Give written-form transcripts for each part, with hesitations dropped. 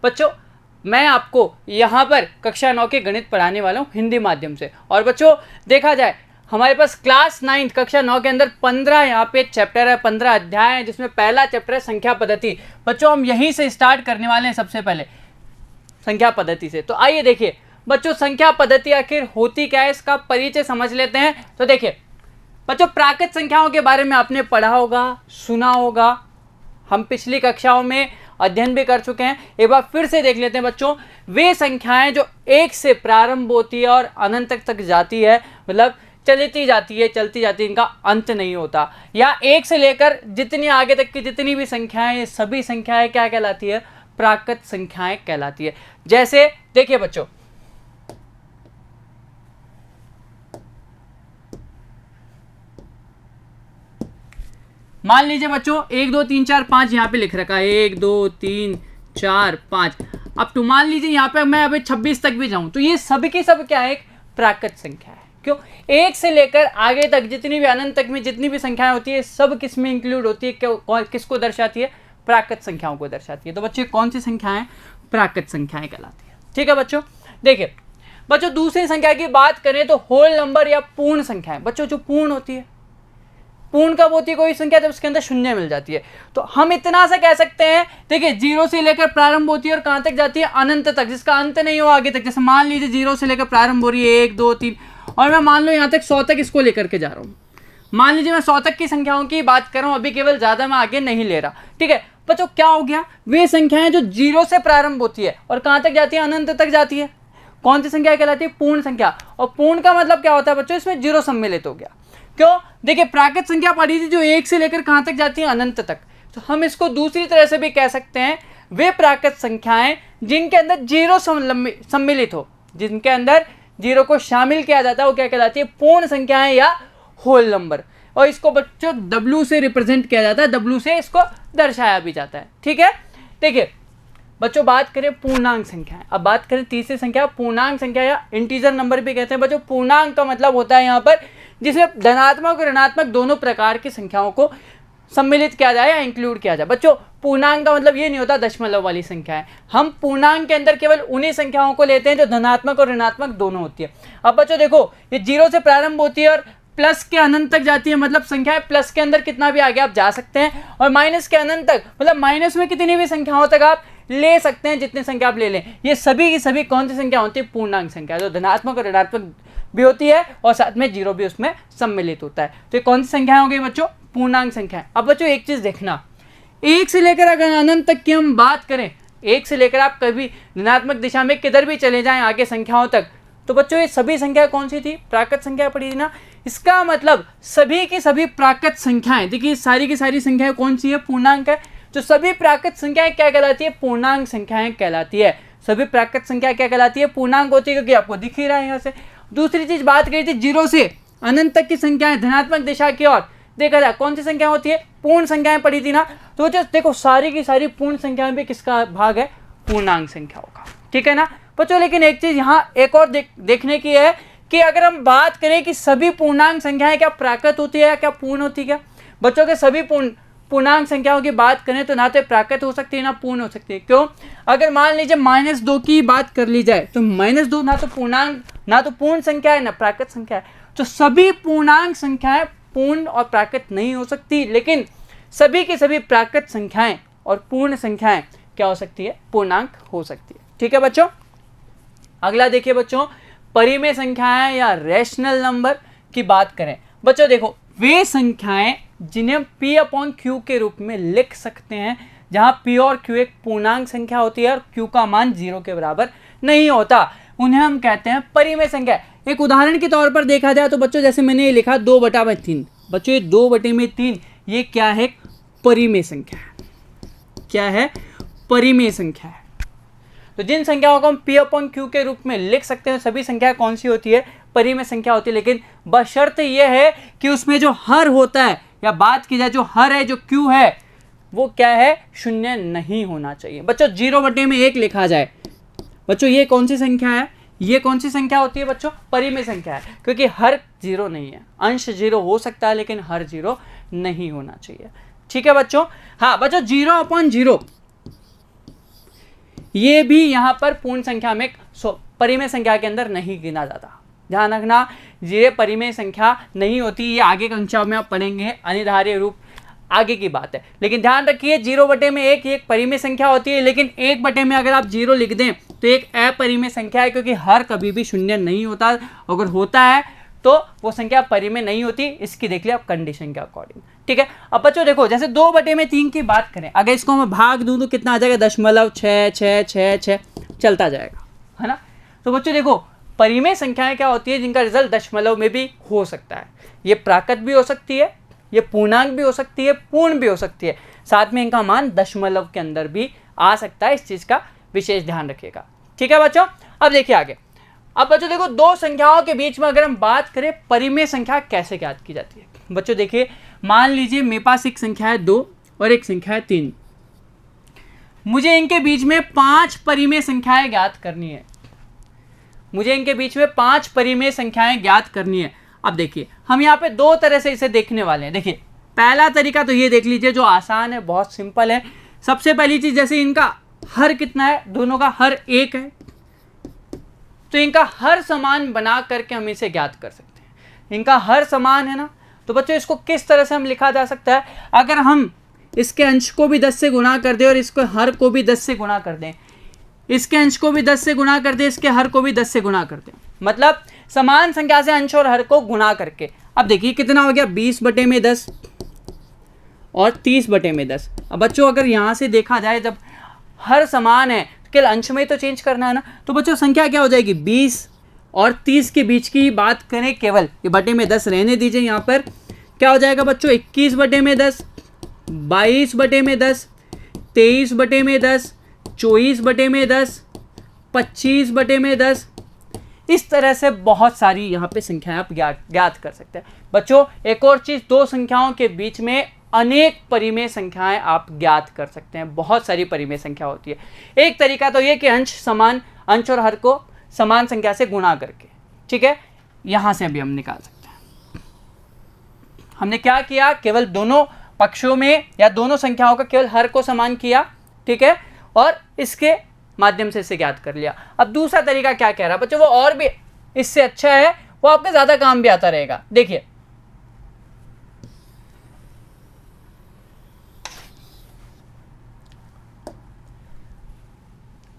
बच्चों मैं आपको यहाँ पर कक्षा 9 के गणित पढ़ाने वाला हूँ हिंदी माध्यम से। और बच्चों देखा जाए हमारे पास क्लास 9 कक्षा 9 के अंदर 15 यहाँ पे चैप्टर है, 15 अध्याय है, जिसमें पहला चैप्टर है संख्या पद्धति। बच्चों हम यहीं से स्टार्ट करने वाले हैं सबसे पहले संख्या पद्धति से। तो आइए देखिए बच्चों संख्या पद्धति आखिर होती क्या है, इसका परिचय समझ लेते हैं। तो देखिए बच्चों प्राकृत संख्याओं के बारे में आपने पढ़ा होगा, सुना होगा, हम पिछली कक्षाओं में अध्ययन भी कर चुके हैं। एक बार फिर से देख लेते हैं बच्चों। वे संख्याएं जो 1 से प्रारंभ होती है और अनंत तक जाती है, मतलब चलती जाती है, इनका अंत नहीं होता, या 1 से लेकर जितनी आगे तक की जितनी भी संख्याएं, ये सभी संख्याएं क्या कहलाती है, प्राकृत संख्याएं कहलाती है। जैसे देखिए बच्चों मान लीजिए बच्चों 1 2 3 4 5 यहाँ पे लिख रखा है, 1 2 3 4 5। अब तो मान लीजिए यहाँ पे मैं अभी 26 तक भी जाऊं तो ये सभी की सब क्या है, एक प्राकृत संख्या है। क्यों? 1 से लेकर आगे तक जितनी भी अनंत तक में जितनी भी संख्याएं होती है सब किस में इंक्लूड होती है, किसको दर्शाती है, प्राकृत संख्याओं को दर्शाती है। तो बच्चों कौन सी संख्याएं, प्राकृत संख्याएं कहलाती है। ठीक है बच्चों। देखिए बच्चों दूसरी संख्या की बात करें तो होल नंबर या पूर्ण संख्याएं। बच्चों जो पूर्ण होती है, पूर्ण कब होती है कोई संख्या, जब उसके अंदर शून्य मिल जाती है। तो हम इतना सा कह सकते हैं, देखिए 0 से लेकर प्रारंभ होती है और कहां तक जाती है, अनंत तक, जिसका अंत नहीं हो आगे तक। जैसे मान लीजिए 0 से लेकर प्रारंभ हो रही है 1 2 3, और मैं मान लो यहां तक 100 तक इसको लेकर के जा रहा हूं। मान लीजिए मैं 100 तक की संख्याओं की बात कर रहा हूं, अभी केवल ज्यादा मैं आगे नहीं ले रहा। ठीक है बच्चों, क्या हो गया, वे संख्याएं जो 0 से प्रारंभ होती है और कहां तक जाती है, अनंत तक जाती है, कौन सी संख्या कहलाती है, पूर्ण संख्या। और पूर्ण का मतलब क्या होता है बच्चों, इसमें 0 सम्मिलित हो गया। क्यों? देखिए प्राकृत संख्या पढ़ी थी जो 1 से लेकर कहां तक जाती है, अनंत तक। तो हम इसको दूसरी तरह से भी कह सकते हैं, वे प्राकृत संख्याएं जिनके अंदर 0 सम्मिलित हो, जिनके अंदर 0 को शामिल किया जाता है, वो क्या कहलाती है, पूर्ण संख्याएं या होल नंबर। और इसको बच्चों W से रिप्रेजेंट किया जाता है, W से इसको दर्शाया भी जाता है। ठीक है। देखिए बच्चों बात करें पूर्णांक संख्याएं। अब बात करें तीसरी संख्या, पूर्णांक संख्या या इंटीजर नंबर भी कहते हैं। बच्चों पूर्णांक का मतलब होता है यहाँ पर जिसमें धनात्मक और ऋणात्मक दोनों प्रकार की संख्याओं को सम्मिलित किया जाए या इंक्लूड किया जाए। बच्चों पूर्णांक का मतलब ये नहीं होता दशमलव वाली संख्याएं। हम पूर्णांक के अंदर केवल उन्हीं संख्याओं को लेते हैं जो धनात्मक और ऋणात्मक दोनों होती है। अब बच्चों देखो ये 0 से प्रारंभ होती है और प्लस के अनंत तक जाती है, मतलब संख्याएं प्लस के अंदर कितना भी आगे आप जा सकते हैं, और माइनस के अनंत तक, मतलब माइनस में कितनी भी संख्याओं तक आप ले सकते हैं, जितनी संख्या आप ले लें। ये सभी की सभी कौन सी संख्या होती है, पूर्णांक संख्या, जो धनात्मक और ऋणात्मक भी होती है और साथ में 0 भी उसमें सम्मिलित होता है। तो ये कौन सी संख्याएं हो गई बच्चों, पूर्णांक संख्याएं। अब बच्चों एक चीज देखना, 1 से लेकर अगर अनंत तक की हम बात करें, 1 से लेकर आप कभी ऋणात्मक दिशा में किधर भी चले जाएं आगे संख्याओं तक, तो बच्चों ये सभी संख्या कौन सी थी, प्राकृत संख्या पड़ी थी ना। इसका मतलब सभी की सभी प्राकृत संख्याएं, देखिए सारी की सारी संख्याएं कौन सी है, पूर्णांक है। जो सभी प्राकृत संख्याएं क्या कहलाती है, पूर्णांक संख्याएं कहलाती है। सभी प्राकृत संख्या क्या कहलाती है, पूर्णांक होती है, क्योंकि आपको दिख ही रहा है यहाँ से। दूसरी चीज बात करी थी 0 से अनंत तक की संख्याएं धनात्मक दिशा की ओर, देखा जाए कौन सी संख्या होती है, पूर्ण संख्याएं पड़ी थी ना। तो जो देखो सारी की सारी पूर्ण संख्याएं भी किसका भाग है, पूर्णांक संख्याओं का। ठीक है ना बच्चों। लेकिन एक चीज यहाँ एक और देखने की है कि अगर हम बात करें कि सभी पूर्णांक संख्याएं क्या प्राकृत होती है या क्या पूर्ण होती है, बच्चों के सभी पूर्णांक संख्याओं की बात करें तो ना तो प्राकृत हो सकती है ना पूर्ण हो सकती है। क्यों? अगर मान लीजिए -2 की बात कर ली जाए तो -2 ना तो पूर्णांक, ना तो पूर्ण संख्या है, ना प्राकृत संख्या है। तो सभी पूर्णांक संख्याएं पूर्ण और प्राकृत नहीं हो सकती, लेकिन सभी की सभी प्राकृत संख्याएं और पूर्ण संख्याएं क्या हो सकती है, पूर्णांक हो सकती है। ठीक है बच्चों। अगला देखिए बच्चों, परिमेय संख्याएं या रैशनल नंबर की बात करें। बच्चों देखो वे संख्याएं जिन्हें P/Q के रूप में लिख सकते हैं, जहां P और Q एक पूर्णांक संख्या होती है और Q का मान 0 के बराबर नहीं होता, उन्हें हम कहते हैं परिमेय संख्या। एक उदाहरण के तौर पर देखा जाए तो बच्चों जैसे मैंने ये लिखा 2/3। बच्चों ये 2/3 ये क्या है, परिमेय संख्या है। क्या है, परिमेय संख्या है। तो जिन संख्याओं को हम P/Q के रूप में लिख सकते हैं सभी संख्या कौन सी होती है, परिमेय संख्या होती है। लेकिन बशर्ते यह है कि उसमें जो हर होता है, या बात की जाए जो हर है, जो Q है, वो क्या है, शून्य नहीं होना चाहिए। बच्चों 0/1 लिखा जाए, बच्चों ये कौन सी संख्या है, ये कौन सी संख्या होती है बच्चों, परिमेय संख्या है, क्योंकि हर 0 नहीं है। अंश 0 हो सकता है लेकिन हर 0 नहीं होना चाहिए। ठीक है बच्चों। हाँ बच्चों 0/0 ये भी यहाँ पर पूर्ण संख्या में परिमेय संख्या के अंदर नहीं गिना जाता। ध्यान रखना, ये परिमेय संख्या नहीं होती, ये आगे कक्षा में आप पढ़ेंगे, अनिर्धारीय रूप आगे की बात है। लेकिन ध्यान रखिए 0/1 एक परिमेय संख्या होती है, लेकिन 1/, में अगर आप 0 लिख दें तो एक अपरिमेय संख्या है, क्योंकि हर कभी भी शून्य नहीं होता, अगर होता है तो वो संख्या परिमेय नहीं होती। इसकी देख लिया आप कंडीशन के अकॉर्डिंग, ठीक है। अब बच्चों देखो, जैसे 2/3 की बात करें, अगर इसको मैं भाग दूं तो कितना आ जाएगा, 0.6 चलता जाएगा, है ना। तो बच्चों देखो, परिमेय संख्याएं क्या होती है, जिनका रिजल्ट दशमलव में भी हो सकता है। ये प्राकृत भी हो सकती है, ये पूर्णांक भी हो सकती है, पूर्ण भी हो सकती है, साथ में इनका मान दशमलव के अंदर भी आ सकता है। इस चीज का विशेष ध्यान रखिएगा, ठीक है बच्चों। अब देखिए आगे। अब बच्चों देखो, दो संख्याओं के बीच में अगर हम बात करें परिमेय संख्या कैसे ज्ञात की जाती है। बच्चों देखिए, मान लीजिए मेरे पास एक संख्या है 2 और एक संख्या है 3। मुझे इनके बीच में 5 परिमेय संख्याएं ज्ञात करनी है। मुझे इनके बीच में 5 परिमेय संख्याएं ज्ञात करनी है। अब देखिए, हम यहाँ पे दो तरह से इसे देखने वाले हैं। देखिए, पहला तरीका तो ये देख लीजिए, जो आसान है, बहुत सिंपल है। सबसे पहली चीज, जैसे इनका हर कितना है, दोनों का हर 1 है, तो इनका हर समान बना करके हम इसे ज्ञात कर सकते हैं। इनका हर समान है ना, तो बच्चों इसको किस तरह से हम लिखा जा सकता है, अगर हम इसके अंश को भी 10 से गुणा कर दें और इसको हर को भी 10 से गुणा कर दें, इसके अंश को भी 10 से गुणा कर दें, इसके हर को भी 10 से गुणा कर दें, मतलब समान संख्या से अंश और हर को गुणा करके। अब देखिए कितना हो गया, 20/10 और 30/10। अब बच्चों अगर यहाँ से देखा जाए, जब हर समान है तो केवल अंश में तो चेंज करना है ना, तो बच्चों संख्या क्या हो जाएगी, 20 और 30 के बीच की बात करें, केवल ये बटे में 10 रहने दीजिए। यहाँ पर क्या हो जाएगा बच्चों, 21/10, 22/10, 23/10, 24/10, 25/10। इस तरह से बहुत सारी यहाँ पे संख्याएं आप ज्ञात कर सकते हैं। बच्चों एक और चीज, दो संख्याओं के बीच में अनेक परिमेय संख्याएं आप ज्ञात कर सकते हैं। बहुत सारी परिमेय संख्या होती है। एक तरीका तो ये कि अंश और हर को समान संख्या से गुणा करके, ठीक है, यहां से अभी हम निकाल सकते हैं। हमने क्या किया, केवल दोनों पक्षों में या दोनों संख्याओं का केवल हर को समान किया, ठीक है, और इसके माध्यम से इसे ज्ञात कर लिया। अब दूसरा तरीका क्या कह रहा है बच्चों, वो और भी इससे अच्छा है, वो आपके ज्यादा काम भी आता रहेगा। देखिए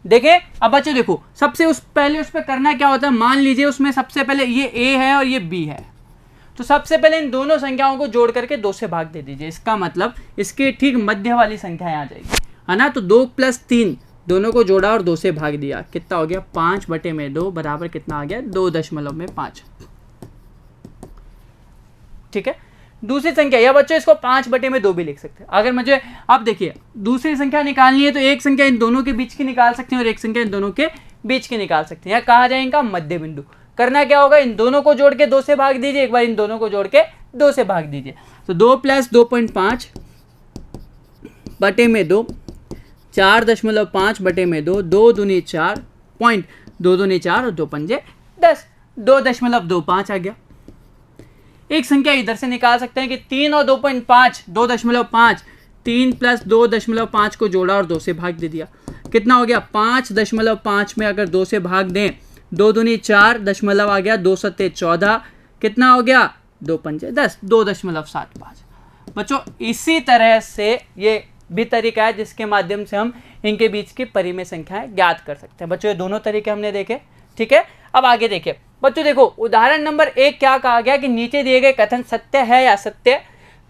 देखिए, अब बच्चों देखो, सबसे पहले उस पर करना क्या होता है, मान लीजिए उसमें सबसे पहले ये a है और ये b है, तो सबसे पहले इन दोनों संख्याओं को जोड़ करके 2 से भाग दे दीजिए। इसका मतलब इसके ठीक मध्य वाली संख्या यहाँ जाएगी, है ना। तो 2 + 3 दोनों को जोड़ा और 2 से भाग दिया, कितना हो गया, 5/2 बराबर कितना आ गया, 2.5। ठीक है। दूसरी संख्या, या बच्चों इसको 5/2 भी लिख सकते हैं। अगर मुझे, अब देखिए, दूसरी संख्या निकालनी है तो एक संख्या इन दोनों के बीच की निकाल सकते हैं और एक संख्या इन दोनों के बीच की निकाल सकते हैं, या कहा जाए इनका मध्य बिंदु। करना क्या होगा, इन दोनों को जोड़ के 2 से भाग दीजिए, एक बार इन दोनों को जोड़ के 2 से भाग दीजिए। तो 2 + 2.5/2, 4.5/2, 2 दूनी 4, पॉइंट 2 दूनी 4 और 2 पंजे 10, 2.25 आ गया। एक संख्या इधर से निकाल सकते हैं कि 3 और 2.5, 2.5, 3 + 2.5 को जोड़ा और 2 से भाग दे दिया, कितना हो गया, 5.5 में अगर 2 से भाग दें, 2 दूनी 4, दशमलव आ गया, 2 सत्ते 14, कितना हो गया, 2 पंजे 10, 2.75। बच्चों इसी तरह से ये भी तरीका है जिसके माध्यम से हम इनके बीच की परिमेय संख्याएं ज्ञात कर सकते हैं। बच्चों ये दोनों तरीके हमने देखे, ठीक है। अब आगे देखिए बच्चों, देखो उदाहरण नंबर 1 क्या कहा गया कि नीचे दिए गए कथन सत्य है या असत्य,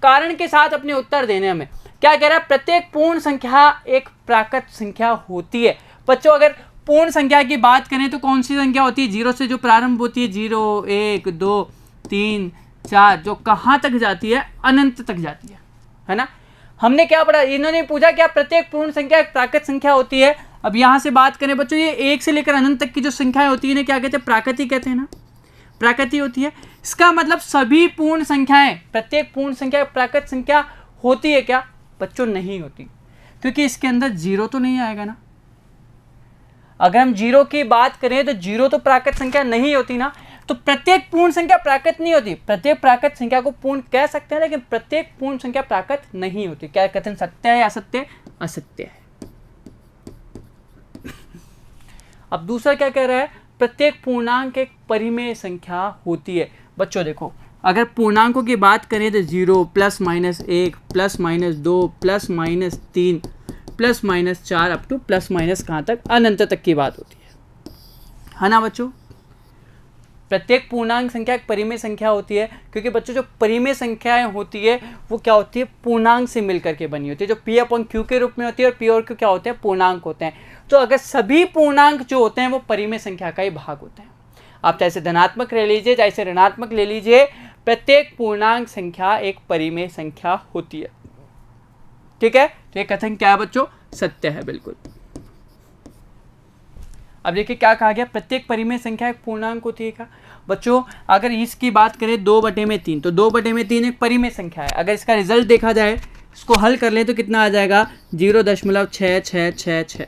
कारण के साथ अपने उत्तर देने में। क्या कह रहा है, प्रत्येक पूर्ण संख्या एक प्राकृत संख्या होती है। बच्चों अगर पूर्ण संख्या की बात करें तो कौन सी संख्या होती है, 0 से जो प्रारंभ होती है, 0, 1, 2, 3, 4, जो कहाँ तक जाती है, अनंत तक जाती है ना। हमने क्या पढ़ा, इन्होंने पूछा क्या प्रत्येक पूर्ण संख्या एक प्राकृत संख्या होती है। अब यहाँ से बात करें बच्चों, ये 1 से लेकर अनंत तक की जो संख्याएं होती है क्या कहते हैं, प्राकृति कहते हैं ना, प्राकृति होती है। इसका मतलब सभी पूर्ण संख्याएं, प्रत्येक पूर्ण संख्या प्राकृत संख्या होती है क्या बच्चों, नहीं होती, क्योंकि इसके अंदर 0 तो नहीं आएगा ना। अगर हम 0 की बात करें तो 0 तो प्राकृत संख्या नहीं होती ना, तो प्रत्येक पूर्ण संख्या प्राकृत नहीं होती। प्रत्येक प्राकृत संख्या को पूर्ण कह सकते हैं, लेकिन प्रत्येक पूर्ण संख्या प्राकृत नहीं होती। क्या कथन सत्य है या असत्य, असत्य है। अब दूसरा क्या कह रहा है, प्रत्येक पूर्णांक एक परिमेय संख्या होती है। बच्चों देखो, अगर पूर्णांकों की बात करें तो 0 plus minus 1 plus minus 2 plus minus 3 plus minus 4 up two plus minus कहाँ तक, अनंत तक की बात होती है ना बच्चों। प्रत्येक पूर्णांक संख्या एक परिमेय संख्या होती है, क्योंकि बच्चों जो परिमेय संख्याएं होती है वो क्या होती है, पूर्णांक से मिलकर के बनी होती है, जो P/Q के रूप में होती है, और P और Q क्या होते हैं, पूर्णांक होते हैं। तो अगर सभी पूर्णांक जो होते हैं वो परिमेय संख्या का ही भाग होते हैं। आप चाहे से धनात्मक ले लीजिए चाहे से ऋणात्मक ले लीजिए, प्रत्येक पूर्णांक संख्या एक परिमेय संख्या होती है। ठीक है, तो ये कथन क्या है बच्चों, सत्य है बिल्कुल। अब देखिए क्या कहा गया, प्रत्येक परिमेय संख्या एक पूर्णांक होती है। क्या बच्चों, अगर इसकी बात करें 2/3, तो 2/3 एक परिमेय संख्या है। अगर इसका रिजल्ट देखा जाए, इसको हल कर ले तो कितना आ जाएगा, 0.6666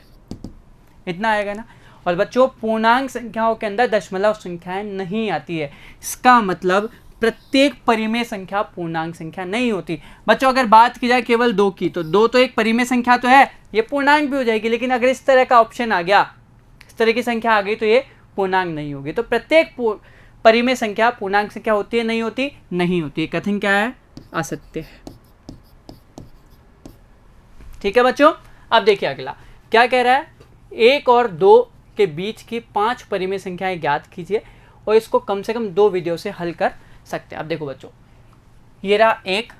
इतना आएगा ना। और बच्चों पूर्णांक संख्याओं के अंदर दशमलव संख्याएं नहीं आती है, इसका मतलब प्रत्येक परिमेय संख्या पूर्णांक संख्या नहीं होती। बच्चों अगर बात की जाए केवल 2 की, तो 2 तो एक परिमेय संख्या तो है, ये पूर्णांक भी हो जाएगी, लेकिन अगर इस तरह का ऑप्शन आ गया, इस तरह की संख्या आ गई, तो ये पूर्णांक नहीं होगी। तो प्रत्येक परिमेय संख्या पूर्णांक संख्या होती है, नहीं होती, नहीं होती। कथन क्या है, असत्य है। ठीक है बच्चों, अब देखिए अगला क्या कह रहा है, 1 और 2 के बीच की 5 परिमेय संख्याएं ज्ञात कीजिए, और इसको कम से कम 2 विधियों से हल कर सकते हैं। अब देखो बच्चों, ये रहा एक,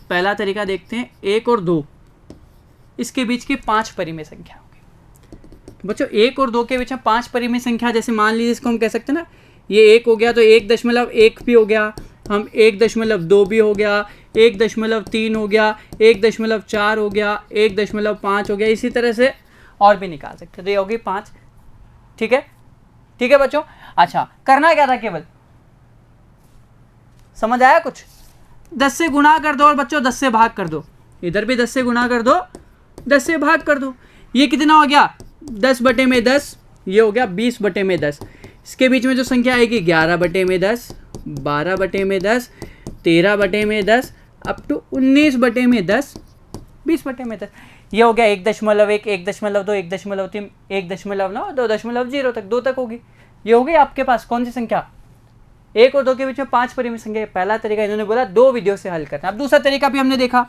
पहला तरीका देखते हैं, 1 और 2 इसके बीच की 5 परिमेय संख्या होगी। बच्चों 1 और 2 के बीच में 5 परिमेय संख्या, जैसे मान लीजिए इसको हम कह सकते हैं ना, ये 1 हो गया तो 1.1 भी हो गया, हम 1.2 भी हो गया, 1.3 हो गया, 1.4 हो गया, 1.5 हो गया, इसी तरह से और भी निकाल सकते हैं। तो ये होगी 5। ठीक है, ठीक है बच्चों। अच्छा, करना क्या था, केवल समझ आया कुछ, 10 से गुणा कर दो और बच्चों 10 से भाग कर दो, इधर भी 10 से गुणा कर दो, 10 से भाग कर दो। ये कितना हो गया, 10/10, ये हो गया 20/10। इसके बीच में जो संख्या आएगी 11/10, 12/10, 13/10 अप टू 19/10, 20/10। ये हो गया 1.1, 1.2, 1.3, 1.9, 2.0 तक, 2 तक होगी। ये हो गई आपके पास कौन सी संख्या, 1 और 2 के बीच में 5 परिमेय संख्या। पहला तरीका इन्होंने बोला 2 विधियों से हल करना। अब दूसरा तरीका भी हमने देखा,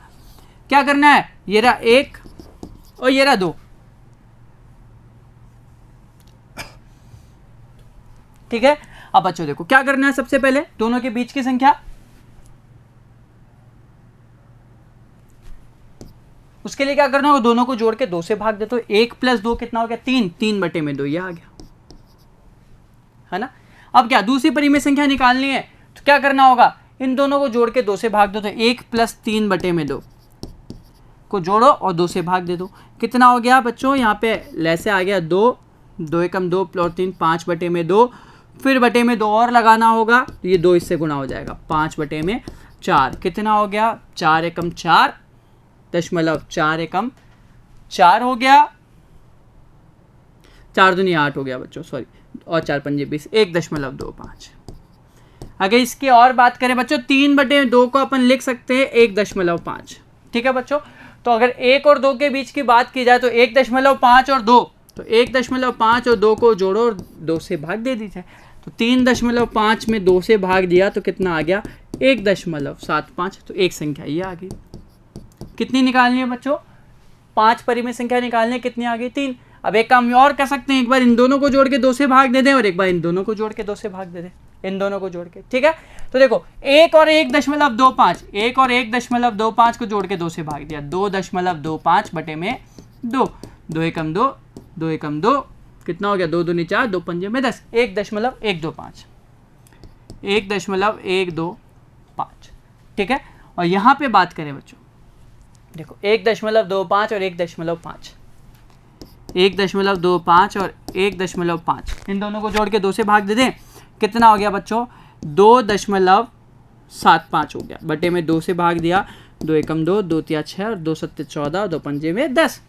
क्या करना है, ये रहा 1 और ये रहा 2। ठीक है, अब बच्चों देखो क्या करना है, सबसे पहले दोनों के बीच की संख्या, उसके लिए क्या करना होगा, दोनों को जोड़ के 2 से भाग दे, तो 1 + 2 कितना हो गया, 3, 3/2, ये आ गया, है ना। अब क्या दूसरी परिमेय संख्या निकालनी है, तो क्या करना होगा, इन दोनों को जोड़ के 2 से भाग दो, तो 1 + 3/2 को जोड़ो और 2 से भाग दे दो। कितना हो गया बच्चों, यहाँ पे लैसे आ गया 2, 2 एकम 2 प्लस 3, 5/2, फिर बटे में 2 और लगाना होगा, तो ये 2 इससे गुणा हो जाएगा, 5/4। कितना हो गया, 4 एकम 4 दशमलव 4 एकम 4 हो गया, 4 दूनी 8 हो गया बच्चों, सॉरी, और 4 पंजे 20, 1.25। अगर इसकी और बात करें बच्चों, 3/2 को अपन लिख सकते हैं 1.5। ठीक है बच्चों, तो अगर 1 और 2 के बीच की बात की जाए तो 1.5 और 2, तो 1.5 और 2 को जोड़ो और 2 से भाग दे दीजिए। तो 3.5 में 2 से भाग दिया तो कितना आ गया, 1.75। तो एक संख्या ये आ गई। कितनी निकालनी है बच्चों, 5 परिमेय संख्या निकालनी है, कितनी आ गई, 3। अब एक काम और कर सकते हैं, एक बार इन दोनों को जोड़ के 2 से भाग दे दें और एक बार इन दोनों को जोड़ के 2 से भाग दे दें, इन दोनों को जोड़ के। ठीक है, तो देखो 1 और 1.25, 1 और 1.25 को जोड़ के 2 से भाग दिया, 2.25/2, 2 एकम 2, 2 एकम 2, कितना हो गया, 2 दूनी 4, 2 पंजे में 10, 1.125, 1.125। ठीक है, और यहाँ पे बात करें बच्चों, देखो 1.25 और 1.5, 1.25 और 1.5, इन दोनों को जोड़ के 2 से भाग दे दें, कितना हो गया बच्चों, 2.75 हो गया, बटे में 2 से भाग दिया, 2 एकम 2, 2 तिया 6 और 2 सत्ते 14, 2 पंजे में 10,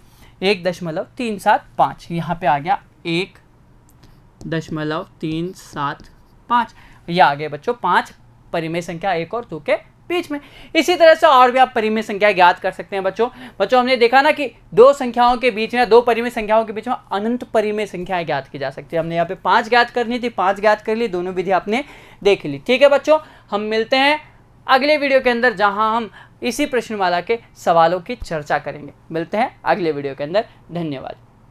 1.375। यहाँ पे आ गया 1.375। ये आ गए बच्चों 5 परिमेय संख्या 1 और 2 के बीच में। इसी तरह से और भी आप परिमेय संख्या ज्ञात कर सकते हैं बच्चों हमने देखा ना कि दो संख्याओं के बीच में, दो परिमेय संख्याओं के बीच में अनंत परिमेय संख्याएं ज्ञात की जा सकती है। हमने यहाँ पे 5 ज्ञात करनी थी, 5 ज्ञात कर ली, दोनों विधि आपने देख ली। ठीक है बच्चों, हम मिलते हैं अगले वीडियो के अंदर जहां हम इसी प्रश्नमाला के सवालों की चर्चा करेंगे। मिलते हैं अगले वीडियो के अंदर। धन्यवाद।